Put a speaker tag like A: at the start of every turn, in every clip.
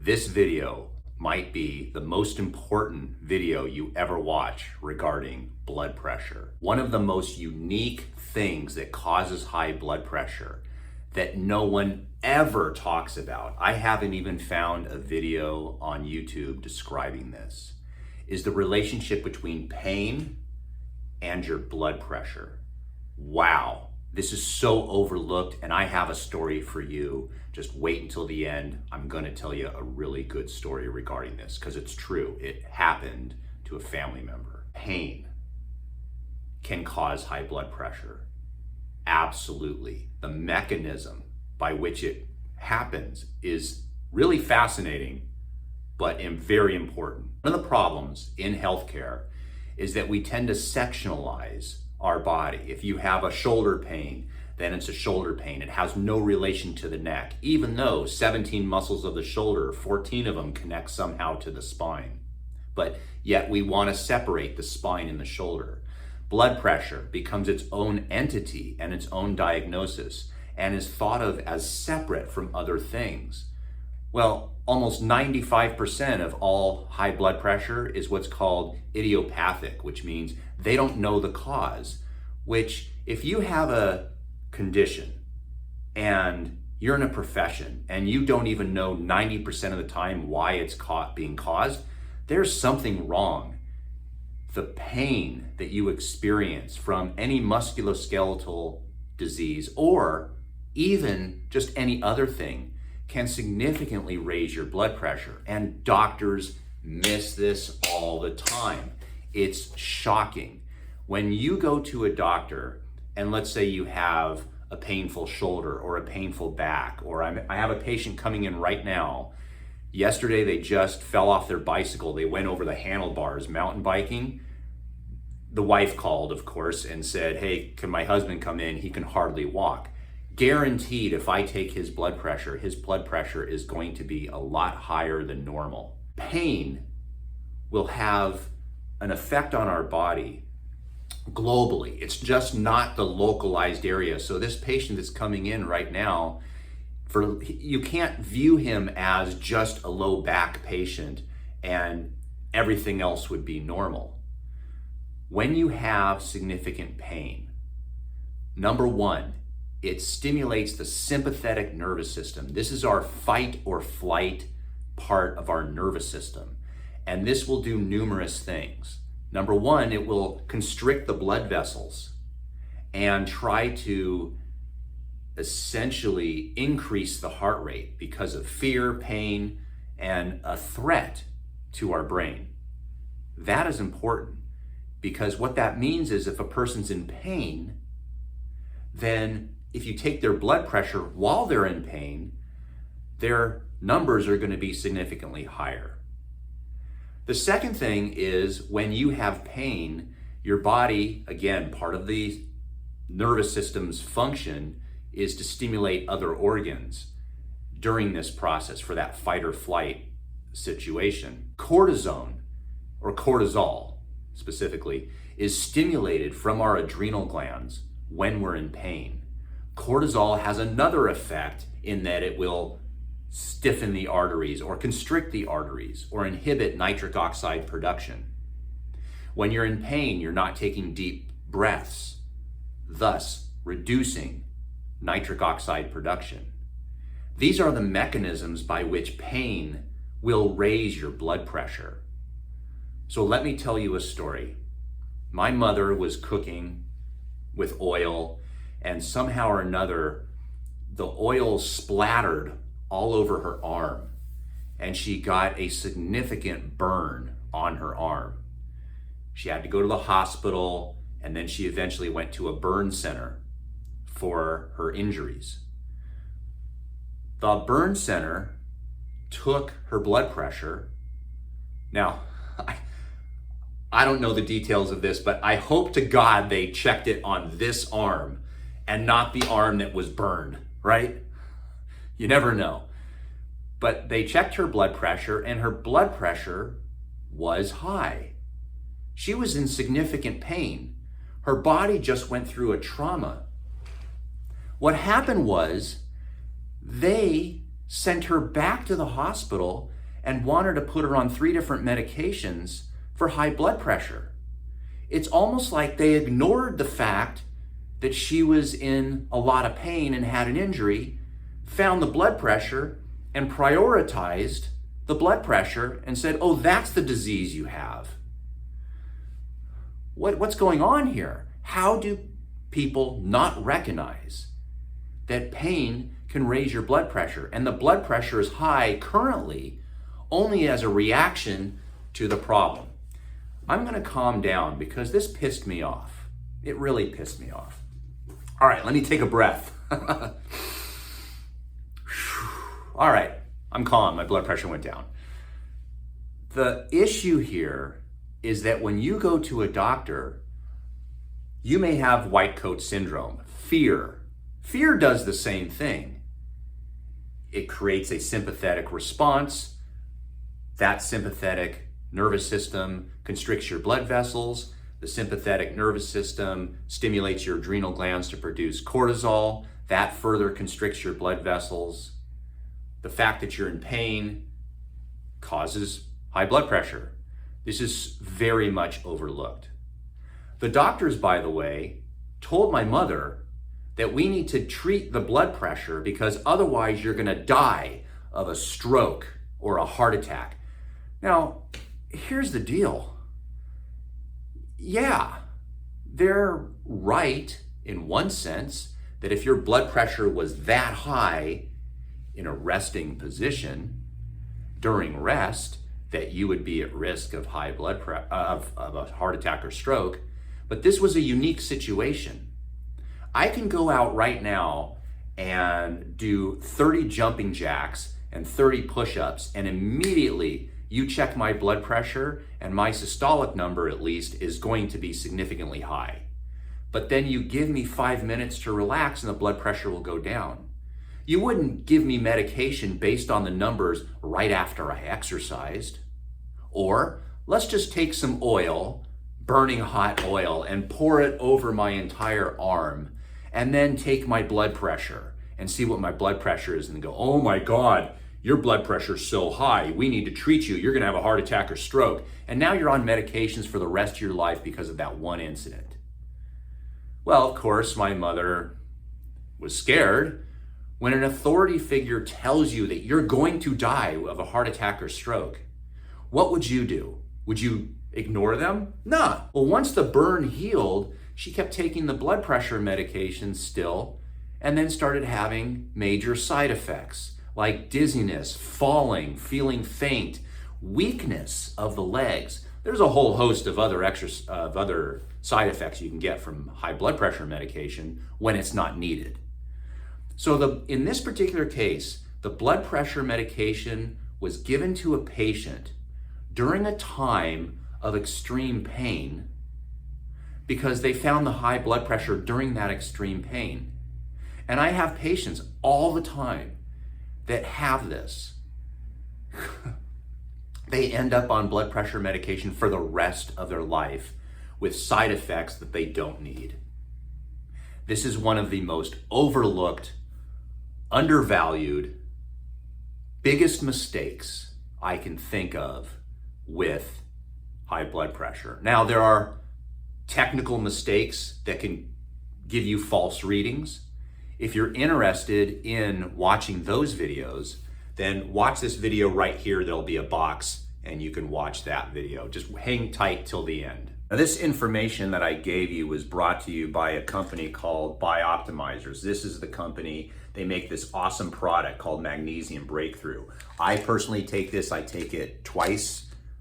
A: This video might be the most important video you ever watch regarding blood pressure. One of the most unique things that causes high blood pressure that no one ever talks about, I haven't even found a video on YouTube describing this, is the relationship between pain and your blood pressure. Wow. This is so overlooked, and I have a story for you. Just wait until the end. I'm going to tell you a really good story regarding this because it's true. It happened to a family member. Pain can cause high blood pressure. Absolutely. The mechanism by which it happens is really fascinating, but very important. One of the problems in healthcare is that we tend to sectionalize our body. If you have a shoulder pain, then it's a shoulder pain. It has no relation to the neck, even though 17 muscles of the shoulder, 14 of them connect somehow to the spine. But yet we want to separate the spine and the shoulder. Blood pressure becomes its own entity and its own diagnosis and is thought of as separate from other things. Well, almost 95% of all high blood pressure is what's called idiopathic, which means they don't know the cause, which if you have a condition and you're in a profession and you don't even know 90% of the time why it's being caused, there's something wrong. The pain that you experience from any musculoskeletal disease or even just any other thing can significantly raise your blood pressure. And doctors miss this all the time. It's shocking. When you go to a doctor, and let's say you have a painful shoulder or a painful back, or I have a patient coming in right now. Yesterday, they just fell off their bicycle. They went over the handlebars mountain biking. The wife called, of course, and said, hey, can my husband come in? He can hardly walk. Guaranteed, if I take his blood pressure is going to be a lot higher than normal. Pain will have an effect on our body globally. It's just not the localized area. So this patient that's coming in right now, you can't view him as just a low back patient and everything else would be normal. When you have significant pain, number one, it stimulates the sympathetic nervous system. This is our fight or flight part of our nervous system. And this will do numerous things. Number one, it will constrict the blood vessels and try to essentially increase the heart rate because of fear, pain, and a threat to our brain. That is important because what that means is if a person's in pain, then if you take their blood pressure while they're in pain, their numbers are going to be significantly higher. The second thing is when you have pain, your body, again, part of the nervous system's function is to stimulate other organs during this process for that fight or flight situation. Cortisone, or cortisol specifically, is stimulated from our adrenal glands when we're in pain. Cortisol has another effect in that it will stiffen the arteries or constrict the arteries or inhibit nitric oxide production. When you're in pain, you're not taking deep breaths, thus reducing nitric oxide production. These are the mechanisms by which pain will raise your blood pressure. So let me tell you a story. My mother was cooking with oil, and somehow or another, the oil splattered all over her arm, and she got a significant burn on her arm. She had to go to the hospital, and then she eventually went to a burn center for her injuries. The burn center took her blood pressure. Now, I don't know the details of this, but I hope to God they checked it on this arm and not the arm that was burned, right? You never know. But they checked her blood pressure and her blood pressure was high. She was in significant pain. Her body just went through a trauma. What happened was they sent her back to the hospital and wanted to put her on 3 different medications for high blood pressure. It's almost like they ignored the fact that she was in a lot of pain and had an injury, found the blood pressure, and prioritized the blood pressure and said, oh, that's the disease you have. What's going on here? How do people not recognize that pain can raise your blood pressure? And the blood pressure is high currently only as a reaction to the problem. I'm going to calm down because this pissed me off. It really pissed me off. All right, let me take a breath. All right, I'm calm. My blood pressure went down. The issue here is that when you go to a doctor, you may have white coat syndrome, fear. Fear does the same thing. It creates a sympathetic response. That sympathetic nervous system constricts your blood vessels. The sympathetic nervous system stimulates your adrenal glands to produce cortisol. That further constricts your blood vessels. The fact that you're in pain causes high blood pressure. This is very much overlooked. The doctors, by the way, told my mother that we need to treat the blood pressure because otherwise you're going to die of a stroke or a heart attack. Now, here's the deal. Yeah, they're right in one sense that if your blood pressure was that high in a resting position during rest, that you would be at risk of high blood pressure, of a heart attack or stroke. But this was a unique situation. I can go out right now and do 30 jumping jacks and 30 push-ups, and immediately you check my blood pressure and my systolic number at least is going to be significantly high. But then you give me 5 minutes to relax and the blood pressure will go down. You wouldn't give me medication based on the numbers right after I exercised. Or let's just take some oil, burning hot oil, and pour it over my entire arm, and then take my blood pressure and see what my blood pressure is and go, oh my God, your blood pressure's so high, we need to treat you, you're gonna have a heart attack or stroke. And now you're on medications for the rest of your life because of that one incident. Well, of course, my mother was scared. When an authority figure tells you that you're going to die of a heart attack or stroke, what would you do? Would you ignore them? Nah. Well, once the burn healed, she kept taking the blood pressure medication still, and then started having major side effects like dizziness, falling, feeling faint, weakness of the legs. There's a whole host of other side effects you can get from high blood pressure medication when it's not needed. So in this particular case, the blood pressure medication was given to a patient during a time of extreme pain because they found the high blood pressure during that extreme pain. And I have patients all the time that have this. They end up on blood pressure medication for the rest of their life with side effects that they don't need. This is one of the most overlooked, undervalued, biggest mistakes I can think of with high blood pressure. Now, there are technical mistakes that can give you false readings. If you're interested in watching those videos, then watch this video right here. There'll be a box and you can watch that video. Just hang tight till the end. Now, this information that I gave you was brought to you by a company called Bioptimizers. This is the company, they make this awesome product called Magnesium Breakthrough. I personally take this, I take it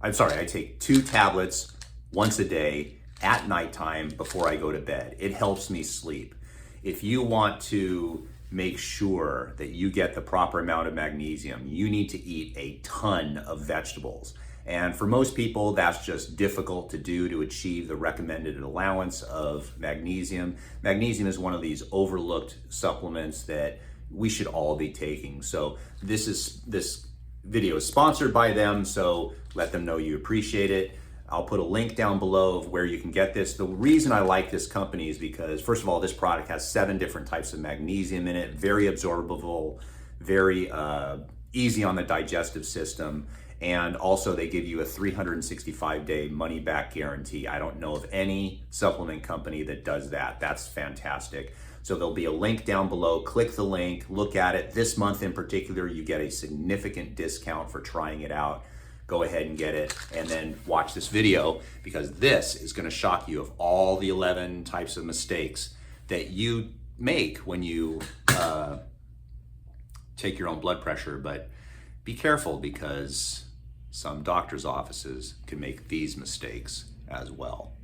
A: I take 2 tablets once a day at nighttime before I go to bed. It helps me sleep. If you want to make sure that you get the proper amount of magnesium, you need to eat a ton of vegetables. And for most people, that's just difficult to do to achieve the recommended allowance of magnesium. Magnesium is one of these overlooked supplements that we should all be taking. So this video is sponsored by them, so let them know you appreciate it. I'll put a link down below of where you can get this. The reason I like this company is because, first of all, this product has 7 different types of magnesium in it, very absorbable, very easy on the digestive system, And also they give you a 365-day money-back guarantee. I don't know of any supplement company that does that. That's fantastic. So there'll be a link down below. Click the link, look at it. This month in particular, you get a significant discount for trying it out. Go ahead and get it, and then watch this video, because this is going to shock you of all the 11 types of mistakes that you make when you take your own blood pressure. But be careful, because some doctors' offices can make these mistakes as well.